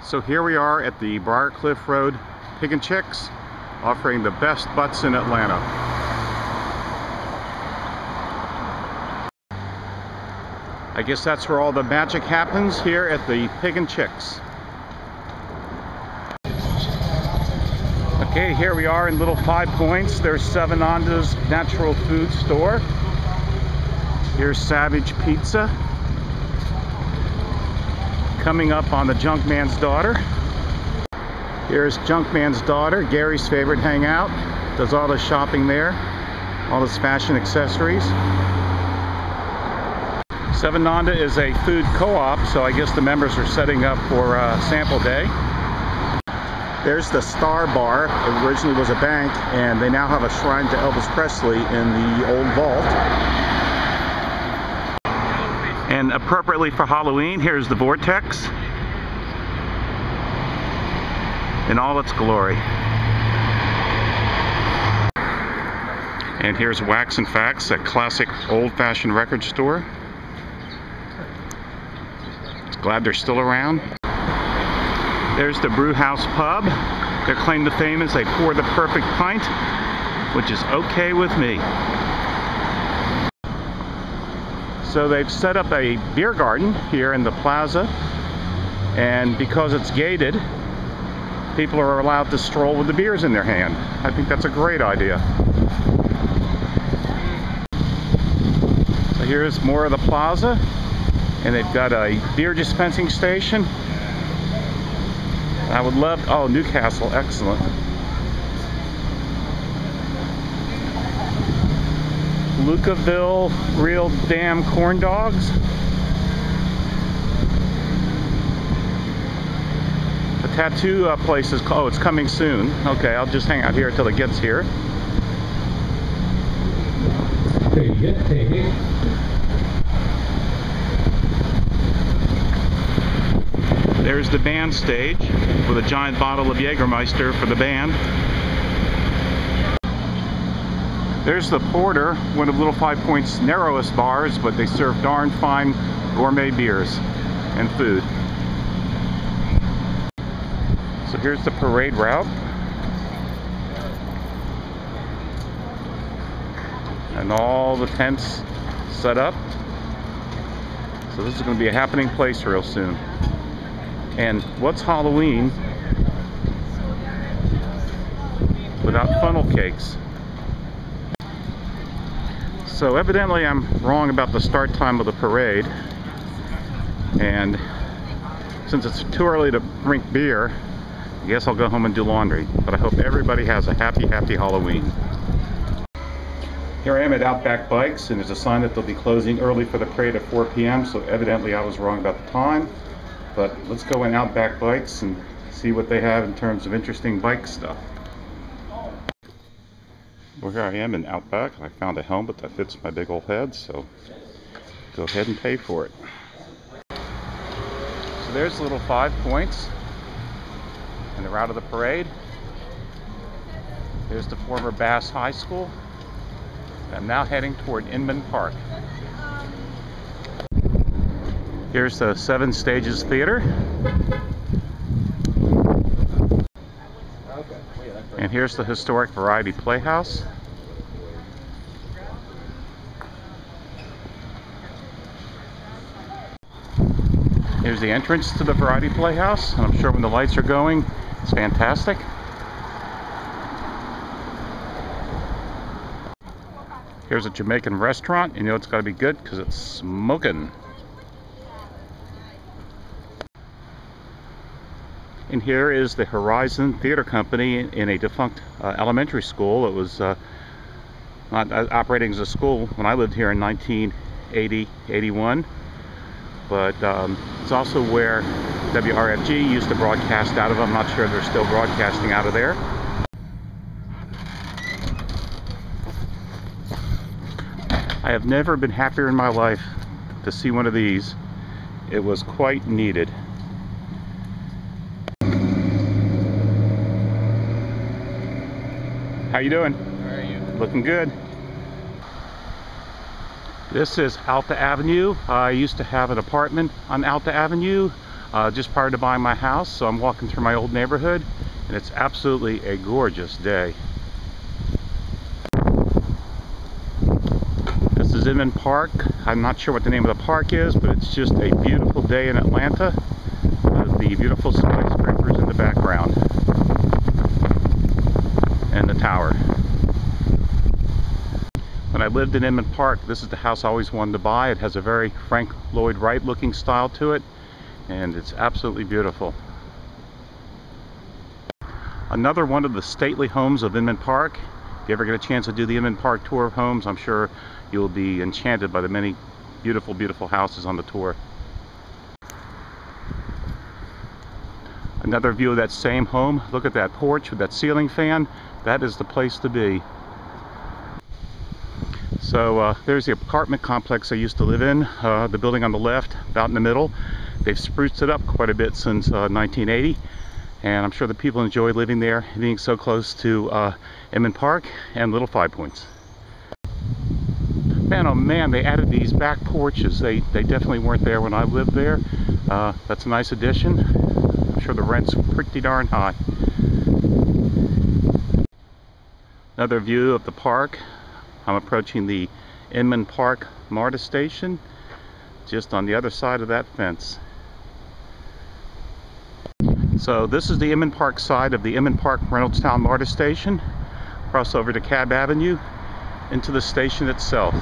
So here we are at the Briarcliff Road Pig and Chicks, offering the best butts in Atlanta. I guess that's where all the magic happens, here at the Pig and Chicks. Okay, here we are in Little Five Points. There's Seven Onda's natural food store. Here's Savage Pizza. Coming up on the Junkman's Daughter. Here's Junkman's Daughter, Gary's favorite hangout. Does all the shopping there, all his fashion accessories. Seven Onda is a food co-op, so I guess the members are setting up for sample day. There's the Star Bar. It originally was a bank, and they now have a shrine to Elvis Presley in the old vault. And appropriately for Halloween, here's the Vortex in all its glory. And here's Wax and Facts, a classic old-fashioned record store. Glad they're still around. There's the Brew House Pub. Their claim to fame is they pour the perfect pint, which is okay with me. So they've set up a beer garden here in the plaza, and because it's gated, people are allowed to stroll with the beers in their hand. I think that's a great idea. So here's more of the plaza, and they've got a beer dispensing station. I would love, oh, Newcastle, excellent. Lucaville real damn corn dogs. The tattoo place is, oh, it's coming soon. Okay, I'll just hang out here until it gets here. There's the band stage with a giant bottle of Jägermeister for the band. There's the Porter, one of Little Five Point's narrowest bars, but they serve darn fine gourmet beers and food. So here's the parade route. And all the tents set up. So this is going to be a happening place real soon. And what's Halloween without funnel cakes? So evidently I'm wrong about the start time of the parade, and since it's too early to drink beer, I guess I'll go home and do laundry. But I hope everybody has a happy Halloween. Here I am at Outback Bikes, and there's a sign that they'll be closing early for the parade at 4 p.m. So evidently I was wrong about the time. But let's go in Outback Bikes and see what they have in terms of interesting bike stuff. Well, here I am in Outback. I found a helmet that fits my big old head, so go ahead and pay for it. So there's Little 5 Points and the route of the parade. There's the former Bass High School. I'm now heading toward Inman Park. Here's the Seven Stages Theater. And here's the historic Variety Playhouse. Here's the entrance to the Variety Playhouse, and I'm sure when the lights are going, it's fantastic. Here's a Jamaican restaurant. You know it's got to be good because it's smoking. And here is the Horizon Theater Company in a defunct elementary school. It was not operating as a school when I lived here in 1980-81. But it's also where WRFG used to broadcast out of. I'm not sure they're still broadcasting out of there. I have never been happier in my life to see one of these. It was quite needed. How you doing? How are you? Looking good. This is Alta Avenue. I used to have an apartment on Alta Avenue. just prior to buying my house, so I'm walking through my old neighborhood, and it's absolutely a gorgeous day. This is Inman Park. I'm not sure what the name of the park is, but it's just a beautiful day in Atlanta with the beautiful skyscrapers in the background and the tower. When I lived in Inman Park, this is the house I always wanted to buy. It has a very Frank Lloyd Wright looking style to it, and it's absolutely beautiful. Another one of the stately homes of Inman Park. If you ever get a chance to do the Inman Park tour of homes, I'm sure you'll be enchanted by the many beautiful, beautiful houses on the tour. Another view of that same home. Look at that porch with that ceiling fan. That is the place to be. So there's the apartment complex I used to live in, the building on the left, about in the middle. They've spruced it up quite a bit since 1980, and I'm sure the people enjoy living there, being so close to Inman Park and Little Five Points. Man, oh man, they added these back porches. They definitely weren't there when I lived there. That's a nice addition. I'm sure the rent's pretty darn high. Another view of the park. I'm approaching the Inman Park MARTA station, just on the other side of that fence. So this is the Inman Park side of the Inman Park Reynoldstown MARTA station. Cross over to Cab Avenue into the station itself.